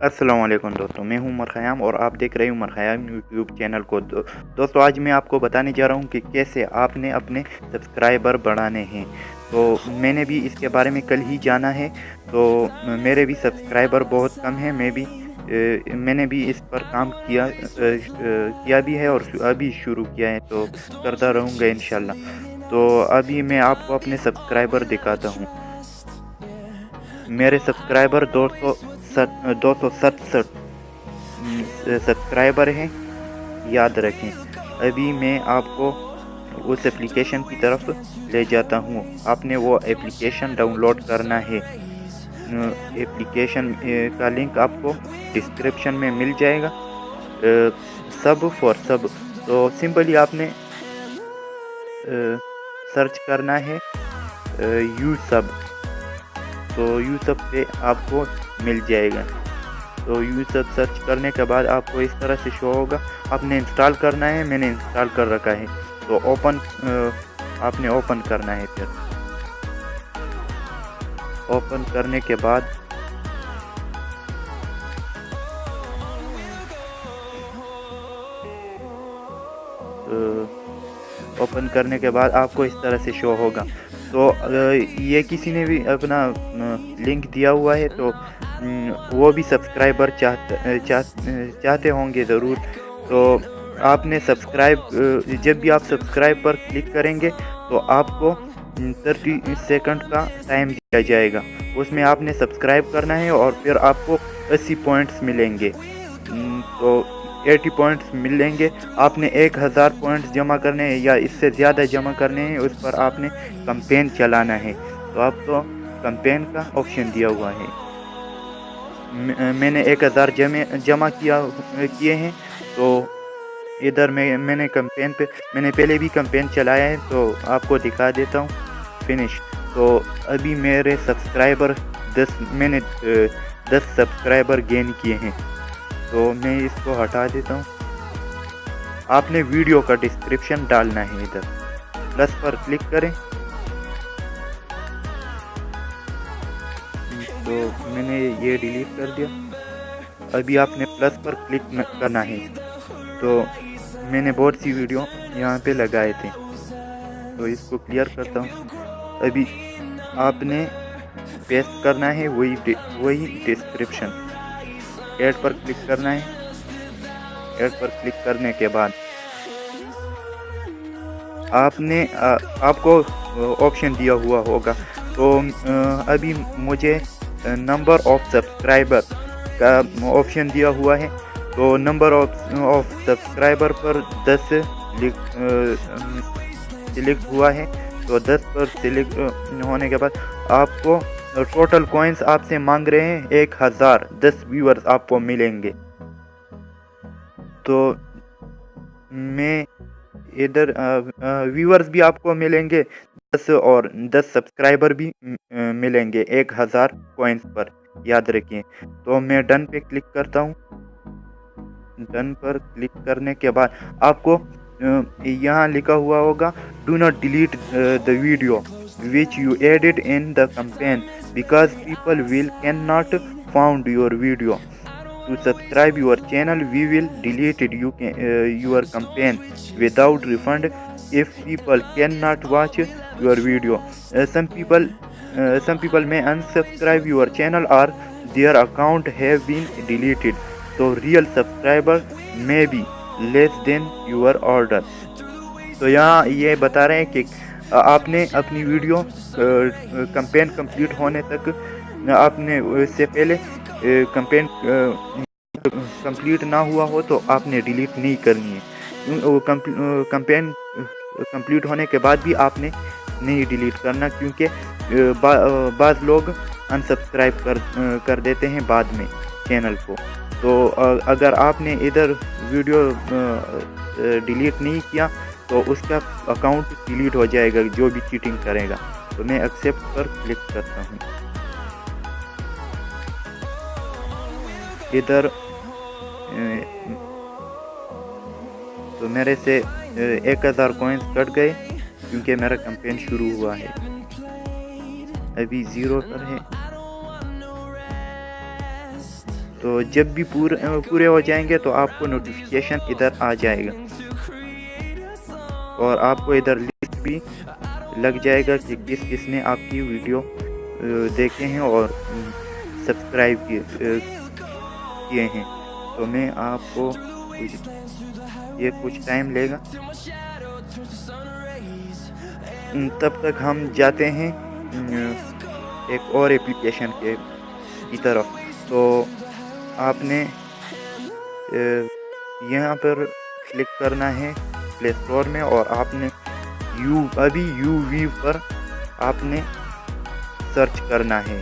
अस्सलाम वालेकुम दोस्तों, मैं हूं उमर ख़याम और आप देख रहे हैं उमर ख़याम यूट्यूब चैनल को। दोस्तों आज मैं आपको बताने जा रहा हूं कि कैसे आपने अपने सब्सक्राइबर बढ़ाने हैं। तो मैंने भी इसके बारे में कल ही जाना है। तो मेरे भी सब्सक्राइबर बहुत कम हैं। मैंने भी इस पर काम किया भी है और अभी शुरू किया है, तो करता रहूँगा इंशाल्लाह। तो अभी मैं आपको अपने सब्सक्राइबर दिखाता हूँ। मेरे सब्सक्राइबर 267 सब्सक्राइबर हैं, याद रखें। अभी मैं आपको उस एप्लीकेशन की तरफ ले जाता हूँ। आपने वो एप्लीकेशन डाउनलोड करना है। एप्लीकेशन का लिंक आपको डिस्क्रिप्शन में मिल जाएगा। सब फॉर सब। तो सिंपली आपने सर्च करना है यू सब। तो यू सब पे आपको मिल जाएगा। तो यू सब सर्च करने के बाद आपको इस तरह से शो होगा। आपने इंस्टॉल करना है, मैंने इंस्टॉल कर रखा है। तो आपने ओपन करना है। फिर ओपन करने के बाद आपको इस तरह से शो होगा। तो ये किसी ने भी अपना लिंक दिया हुआ है, तो वो भी सब्सक्राइबर चाहते होंगे ज़रूर। तो आपने जब भी आप सब्सक्राइब पर क्लिक करेंगे तो आपको 30 सेकंड का टाइम दिया जाएगा। उसमें आपने सब्सक्राइब करना है और फिर आपको 80 पॉइंट्स मिलेंगे। तो 80 पॉइंट्स मिलेंगे। आपने 1000 पॉइंट्स जमा करने हैं या इससे ज़्यादा जमा करने हैं। उस पर आपने कैंपेन चलाना है। तो आपको कैंपेन का ऑप्शन दिया हुआ है। मैंने 1000 जमा किए हैं। तो इधर मैंने पहले भी कैंपेन चलाया है, तो आपको दिखा देता हूँ। फिनिश। तो अभी मेरे सब्सक्राइबर 10 सब्सक्राइबर गेन किए हैं। तो मैं इसको हटा देता हूँ। आपने वीडियो का डिस्क्रिप्शन डालना है। इधर प्लस पर क्लिक करें। तो मैंने ये डिलीट कर दिया। अभी आपने प्लस पर क्लिक करना है। तो मैंने बहुत सी वीडियो यहाँ पे लगाए थे, तो इसको क्लियर करता हूँ। अभी आपने पेस्ट करना है वही डिस्क्रिप्शन। ऐड पर क्लिक करना है। ऐड पर क्लिक करने के बाद आपको ऑप्शन दिया हुआ होगा। तो अभी मुझे नंबर ऑफ सब्सक्राइबर का ऑप्शन दिया हुआ है। तो नंबर ऑफ सब्सक्राइबर पर 10 सिलेक्ट हुआ है। तो 10 पर सिलेक्ट होने के बाद आपको टोटल कॉइन्स आपसे मांग रहे हैं 1000। 10 व्यूअर्स आपको मिलेंगे। तो मैं इधर व्यूअर्स भी आपको मिलेंगे 10 और 10 सब्सक्राइबर भी मिलेंगे 1000 कॉइन्स पर, याद रखिए। तो मैं डन पे क्लिक करता हूँ। डन पर क्लिक करने के बाद आपको यहाँ लिखा हुआ होगा do not delete the video which you added in the campaign because people can not found your video. To subscribe your channel, we will delete your campaign without refund if people cannot watch your video. Some people may unsubscribe your channel or their account have been deleted. So real subscriber may be less than your order. तो यहाँ ये बता रहे हैं कि आपने अपनी video campaign complete होने तक आपने इससे पहले कैंपेन कंप्लीट ना हुआ हो तो आपने डिलीट नहीं करनी है। कैंपेन कंप्लीट होने के बाद भी आपने नहीं डिलीट करना, क्योंकि बाज़ लोग अनसब्सक्राइब कर देते हैं बाद में चैनल को। तो अगर आपने इधर वीडियो डिलीट नहीं किया तो उसका अकाउंट डिलीट हो जाएगा, जो भी चीटिंग करेगा। तो मैं एक्सेप्ट पर क्लिक करता हूँ। इधर तो मेरे से 1000 कॉइन्स कट गए, क्योंकि मेरा कैंपेन शुरू हुआ है। अभी 0 पर है। تو جب بھی پورے ہو جائیں گے تو آپ کو نوٹیفیکیشن ادھر آ جائے گا اور آپ کو ادھر لسٹ بھی لگ جائے گا کہ کس کس نے آپ کی ویڈیو دیکھے ہیں اور سبسکرائب کیے ہیں. تو میں آپ کو یہ کچھ ٹائم لے گا. تب تک ہم جاتے ہیں ایک اور ایپلیکیشن کی طرف. تو آپ نے یہاں پر کلک کرنا ہے پلے اسٹور میں اور آپ نے ابھی یو ویو پر آپ نے سرچ کرنا ہے.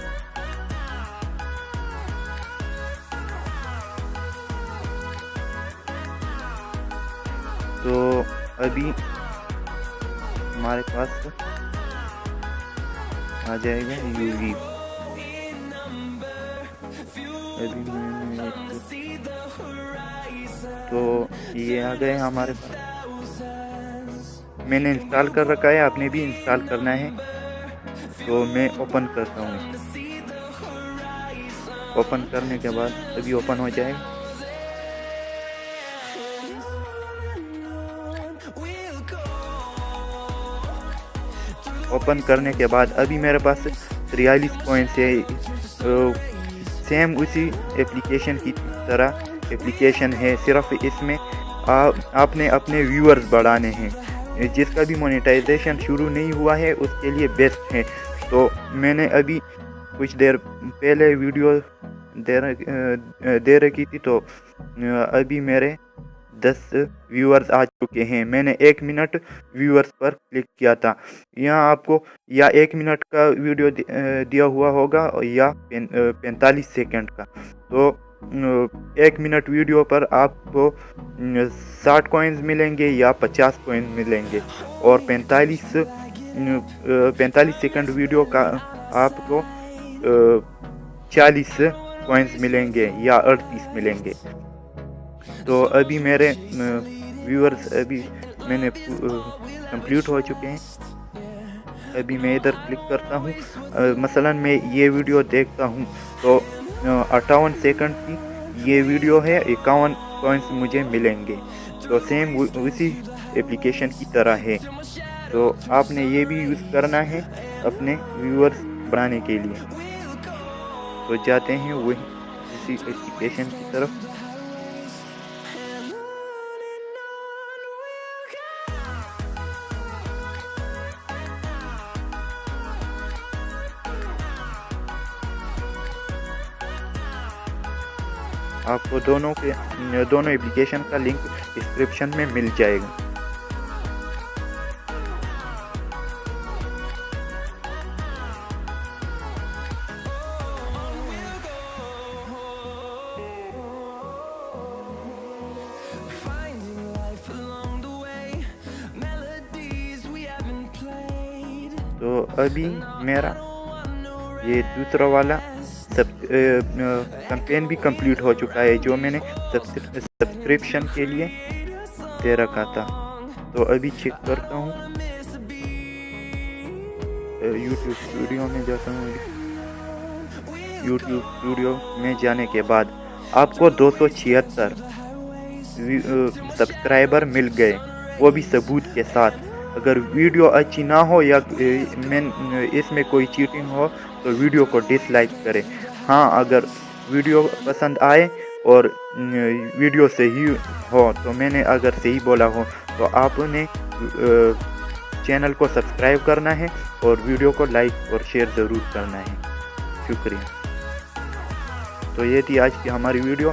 تو ابھی ہمارے پاس آ جائے گا یو ویو. تو یہ آ گئے ہمارے پاس. میں نے انسٹال کر رکھا ہے, آپ نے بھی انسٹال کرنا ہے. تو میں اوپن کرتا ہوں. اوپن کرنے کے بعد ابھی اوپن ہو جائے گا. اوپن کرنے کے بعد ابھی میرے پاس 43 کوائنس ہے. سیم اسی ایپلیکیشن کی طرح ایپلیکیشن ہے, صرف اس میں آپ نے اپنے ویورز بڑھانے ہیں. جس کا بھی مونیٹائزیشن شروع نہیں ہوا ہے اس کے لیے بیسٹ ہے. تو میں نے ابھی کچھ دیر پہلے ویڈیو دے رکھی تھی, تو ابھی میرے 10 ویورز آ چکے ہیں. میں نے 1 منٹ ویورز پر کلک کیا تھا. یہاں آپ کو یا 1 منٹ کا ویڈیو دیا ہوا ہوگا یا 45 سیکنڈ کا. تو 1 منٹ ویڈیو پر آپ کو 60 کوئنز ملیں گے یا 50 کوئنز ملیں گے, اور 45 سیکنڈ ویڈیو کا آپ کو 40 کوئنز ملیں گے یا 38 ملیں گے. تو ابھی میرے ویورز ابھی میں نے کمپلیٹ ہو چکے ہیں. ابھی میں ادھر کلک کرتا ہوں. مثلا میں یہ ویڈیو دیکھتا ہوں تو 58 سیکنڈ کی یہ ویڈیو ہے, 51 کوئنس مجھے ملیں گے. تو سیم اسی ایپلیکیشن کی طرح ہے. تو آپ نے یہ بھی یوز کرنا ہے اپنے ویورز بڑھانے کے لیے. تو جاتے ہیں وہی اسی ایپلیکیشن کی طرف. آپ کو دونوں ایپلیکیشن کا لنک ڈسکرپشن میں مل جائے گا. تو ابھی میرا یہ دوسرا والا کمپین بھی کمپلیٹ ہو چکا ہے جو میں نے سبسکرپشن کے لیے دے رکھا تھا. تو ابھی چیک کرتا ہوں. یوٹیوب اسٹوڈیو میں جاتا ہوں. یوٹیوب اسٹوڈیو میں جانے کے بعد آپ کو 276 سبسکرائبر مل گئے, وہ بھی ثبوت کے ساتھ. اگر ویڈیو اچھی نہ ہو یا اس میں کوئی چیٹنگ ہو تو ویڈیو کو ڈس لائک کریں. ہاں, اگر ویڈیو پسند آئے اور ویڈیو صحیح ہو تو میں نے اگر صحیح بولا ہو تو آپ نے چینل کو سبسکرائب کرنا ہے اور ویڈیو کو لائک اور شیئر ضرور کرنا ہے. شکریہ. تو یہ تھی آج کی ہماری ویڈیو.